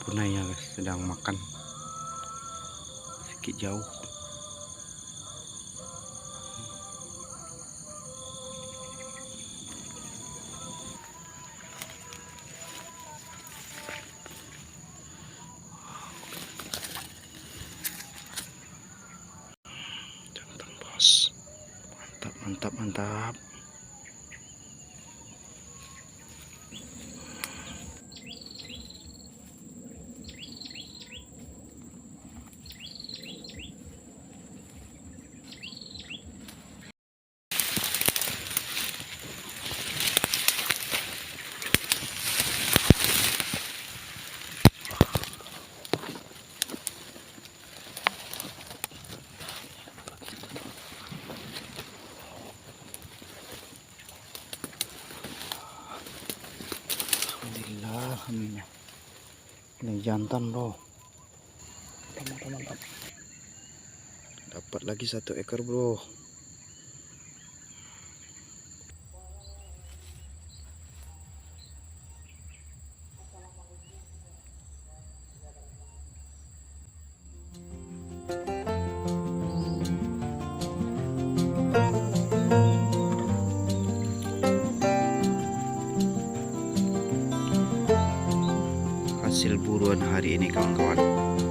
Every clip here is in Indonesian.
punai ya guys, sedang makan sedikit jauh. Jantan bos, mantap mantap mantap. Alhamdulillah, ini jantan bro. Mantap. Dapat lagi 1 ekor bro. Hasil buruan hari ini kawan-kawan,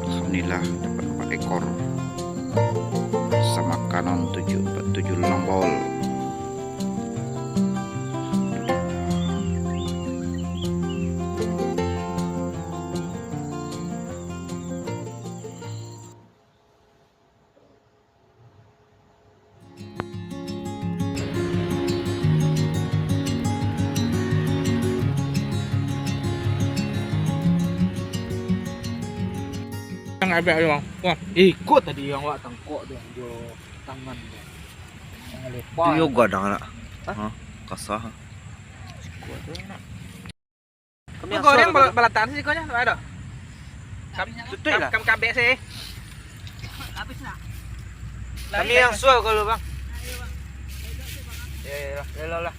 alhamdulillah dapat 4 ekor sama kanon 7 lombol. Abis bang, wah ikut tadi yang wak tangkok tu, jo tangan tu, yang lepas. Itu juga dah nak, kasar. Kuat tu nak. Kau goreng balatan sih kau nya, ada. Tutup lah. Kam kabek sih. Habis nak. Kami yang sual kalau bang. Ya lah.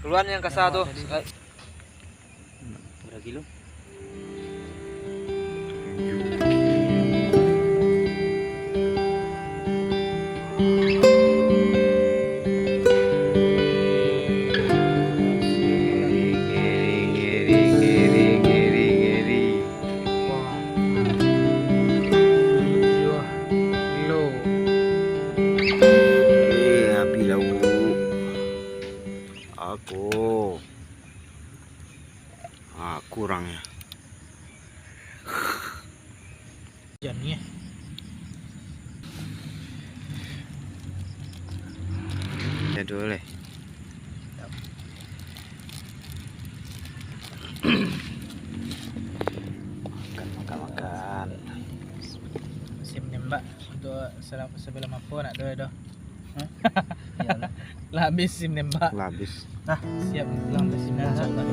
Keluar yang kasar tu. Berapa kilo? Kurang ya. Jangan Ya boleh. Makan. Sim nembak untuk sebelah mampu nak tu dah. Lah habis sim nembak. Lah habis. Nah, siap pulang ke sini insyaallah.